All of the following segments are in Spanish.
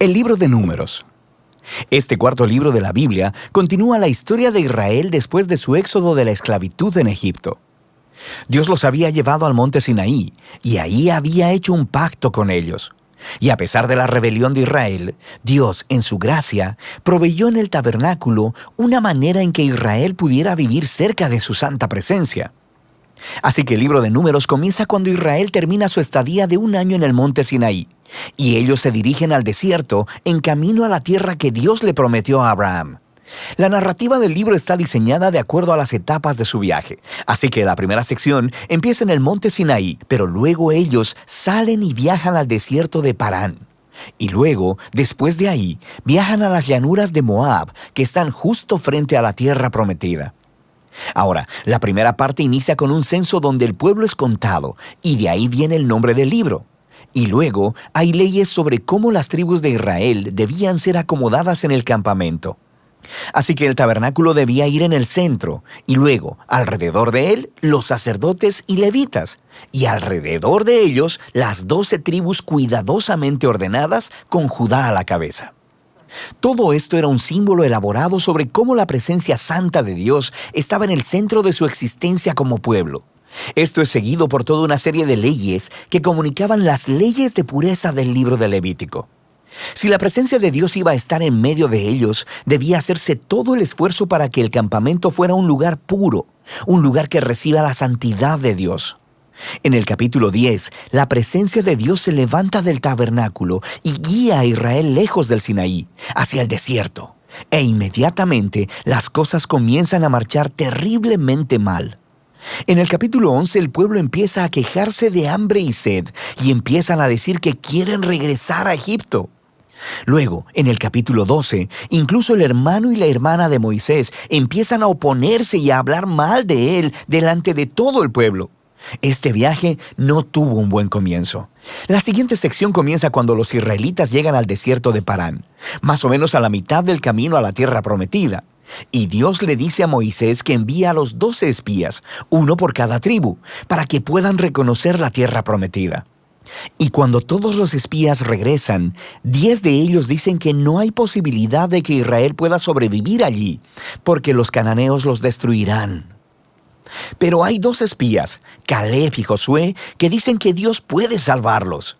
El libro de Números. Este cuarto libro de la Biblia continúa la historia de Israel después de su éxodo de la esclavitud en Egipto. Dios los había llevado al monte Sinaí y ahí había hecho un pacto con ellos. Y a pesar de la rebelión de Israel, Dios, en su gracia, proveyó en el tabernáculo una manera en que Israel pudiera vivir cerca de su santa presencia. Así que el libro de Números comienza cuando Israel termina su estadía de 1 año en el monte Sinaí, y ellos se dirigen al desierto en camino a la tierra que Dios le prometió a Abraham. La narrativa del libro está diseñada de acuerdo a las etapas de su viaje, así que la primera sección empieza en el monte Sinaí, pero luego ellos salen y viajan al desierto de Parán. Y luego, después de ahí, viajan a las llanuras de Moab, que están justo frente a la tierra prometida. Ahora, la primera parte inicia con un censo donde el pueblo es contado, y de ahí viene el nombre del libro. Y luego hay leyes sobre cómo las tribus de Israel debían ser acomodadas en el campamento. Así que el tabernáculo debía ir en el centro, y luego, alrededor de él, los sacerdotes y levitas, y alrededor de ellos, las 12 tribus cuidadosamente ordenadas con Judá a la cabeza. Todo esto era un símbolo elaborado sobre cómo la presencia santa de Dios estaba en el centro de su existencia como pueblo. Esto es seguido por toda una serie de leyes que comunicaban las leyes de pureza del libro de Levítico. Si la presencia de Dios iba a estar en medio de ellos, debía hacerse todo el esfuerzo para que el campamento fuera un lugar puro, un lugar que reciba la santidad de Dios. En el capítulo 10, la presencia de Dios se levanta del tabernáculo y guía a Israel lejos del Sinaí, hacia el desierto. E inmediatamente las cosas comienzan a marchar terriblemente mal. En el capítulo 11 el pueblo empieza a quejarse de hambre y sed y empiezan a decir que quieren regresar a Egipto. Luego, en el capítulo 12, incluso el hermano y la hermana de Moisés empiezan a oponerse y a hablar mal de él delante de todo el pueblo. Este viaje no tuvo un buen comienzo. La siguiente sección comienza cuando los israelitas llegan al desierto de Parán, más o menos a la mitad del camino a la tierra prometida. Y Dios le dice a Moisés que envía a los 12 espías, uno por cada tribu, para que puedan reconocer la tierra prometida. Y cuando todos los espías regresan, 10 de ellos dicen que no hay posibilidad de que Israel pueda sobrevivir allí, porque los cananeos los destruirán. Pero hay 2 espías, Caleb y Josué, que dicen que Dios puede salvarlos.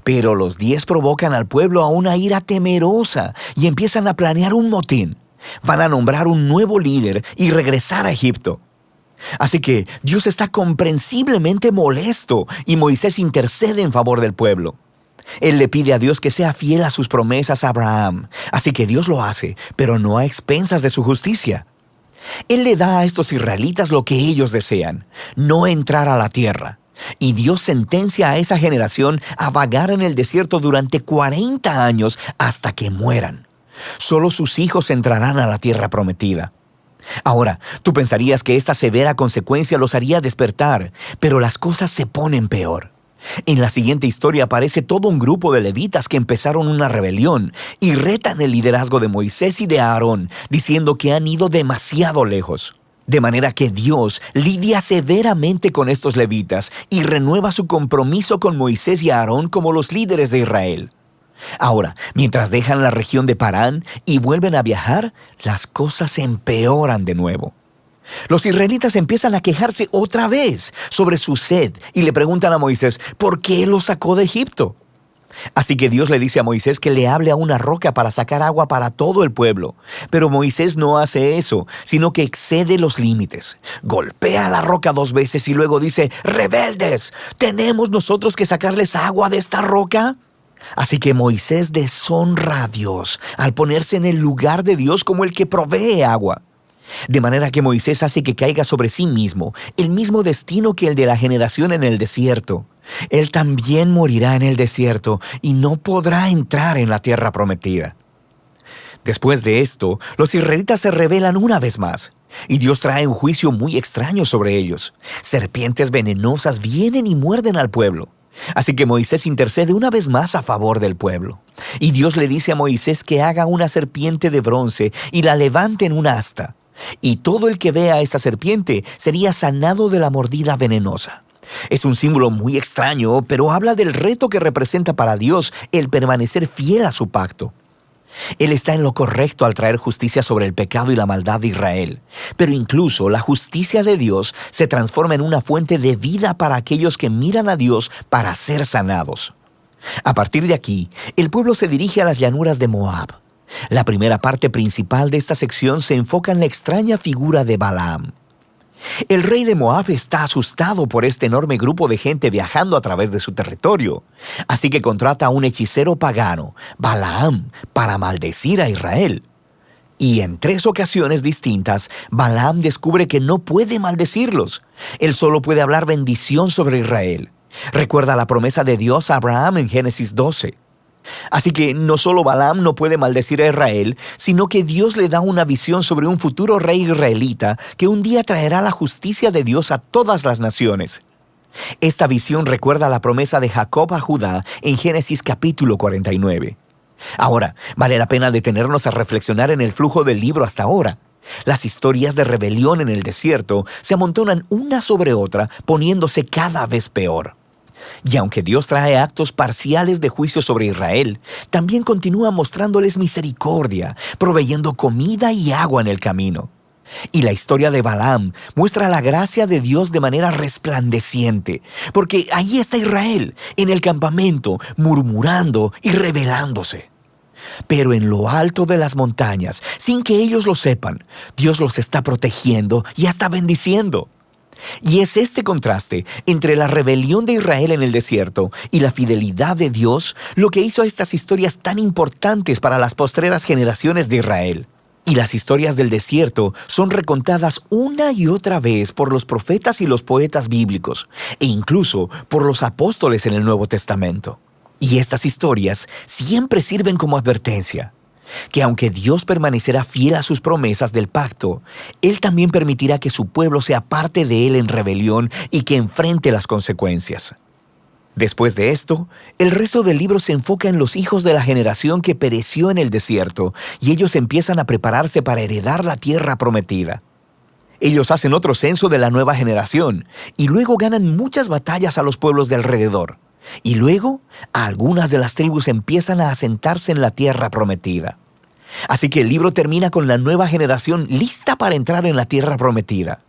Pero los 10 provocan al pueblo a una ira temerosa y empiezan a planear un motín. Van a nombrar un nuevo líder y regresar a Egipto. Así que Dios está comprensiblemente molesto y Moisés intercede en favor del pueblo. Él le pide a Dios que sea fiel a sus promesas a Abraham. Así que Dios lo hace, pero no a expensas de su justicia. Él le da a estos israelitas lo que ellos desean, no entrar a la tierra. Y Dios sentencia a esa generación a vagar en el desierto durante 40 años hasta que mueran. Solo sus hijos entrarán a la tierra prometida. Ahora, tú pensarías que esta severa consecuencia los haría despertar, pero las cosas se ponen peor. En la siguiente historia aparece todo un grupo de levitas que empezaron una rebelión y retan el liderazgo de Moisés y de Aarón, diciendo que han ido demasiado lejos. De manera que Dios lidia severamente con estos levitas y renueva su compromiso con Moisés y Aarón como los líderes de Israel. Ahora, mientras dejan la región de Parán y vuelven a viajar, las cosas se empeoran de nuevo. Los israelitas empiezan a quejarse otra vez sobre su sed y le preguntan a Moisés por qué los sacó de Egipto. Así que Dios le dice a Moisés que le hable a una roca para sacar agua para todo el pueblo. Pero Moisés no hace eso, sino que excede los límites. Golpea la roca 2 veces y luego dice: «¡Rebeldes! ¿Tenemos nosotros que sacarles agua de esta roca?». Así que Moisés deshonra a Dios al ponerse en el lugar de Dios como el que provee agua. De manera que Moisés hace que caiga sobre sí mismo el mismo destino que el de la generación en el desierto. Él también morirá en el desierto y no podrá entrar en la tierra prometida. Después de esto, los israelitas se rebelan una vez más, y Dios trae un juicio muy extraño sobre ellos. Serpientes venenosas vienen y muerden al pueblo. Así que Moisés intercede una vez más a favor del pueblo. Y Dios le dice a Moisés que haga una serpiente de bronce y la levante en una asta. Y todo el que vea a esta serpiente sería sanado de la mordida venenosa. Es un símbolo muy extraño, pero habla del reto que representa para Dios el permanecer fiel a su pacto. Él está en lo correcto al traer justicia sobre el pecado y la maldad de Israel, pero incluso la justicia de Dios se transforma en una fuente de vida para aquellos que miran a Dios para ser sanados. A partir de aquí, el pueblo se dirige a las llanuras de Moab. La primera parte principal de esta sección se enfoca en la extraña figura de Balaam. El rey de Moab está asustado por este enorme grupo de gente viajando a través de su territorio, así que contrata a un hechicero pagano, Balaam, para maldecir a Israel. Y en 3 ocasiones distintas, Balaam descubre que no puede maldecirlos. Él solo puede hablar bendición sobre Israel. Recuerda la promesa de Dios a Abraham en Génesis 12. Así que no solo Balaam no puede maldecir a Israel, sino que Dios le da una visión sobre un futuro rey israelita que un día traerá la justicia de Dios a todas las naciones. Esta visión recuerda la promesa de Jacob a Judá en Génesis capítulo 49. Ahora, vale la pena detenernos a reflexionar en el flujo del libro hasta ahora. Las historias de rebelión en el desierto se amontonan una sobre otra, poniéndose cada vez peor. Y aunque Dios trae actos parciales de juicio sobre Israel, también continúa mostrándoles misericordia, proveyendo comida y agua en el camino. Y la historia de Balaam muestra la gracia de Dios de manera resplandeciente, porque ahí está Israel, en el campamento, murmurando y rebelándose. Pero en lo alto de las montañas, sin que ellos lo sepan, Dios los está protegiendo y hasta bendiciendo. Y es este contraste entre la rebelión de Israel en el desierto y la fidelidad de Dios lo que hizo a estas historias tan importantes para las postreras generaciones de Israel. Y las historias del desierto son recontadas una y otra vez por los profetas y los poetas bíblicos, e incluso por los apóstoles en el Nuevo Testamento. Y estas historias siempre sirven como advertencia, que aunque Dios permanecerá fiel a sus promesas del pacto, Él también permitirá que su pueblo sea parte de Él en rebelión y que enfrente las consecuencias. Después de esto, el resto del libro se enfoca en los hijos de la generación que pereció en el desierto, y ellos empiezan a prepararse para heredar la tierra prometida. Ellos hacen otro censo de la nueva generación, y luego ganan muchas batallas a los pueblos de alrededor. Y luego, algunas de las tribus empiezan a asentarse en la tierra prometida. Así que el libro termina con la nueva generación lista para entrar en la tierra prometida.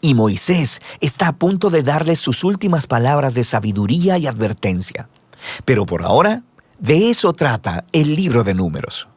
Y Moisés está a punto de darles sus últimas palabras de sabiduría y advertencia. Pero por ahora, de eso trata el libro de Números.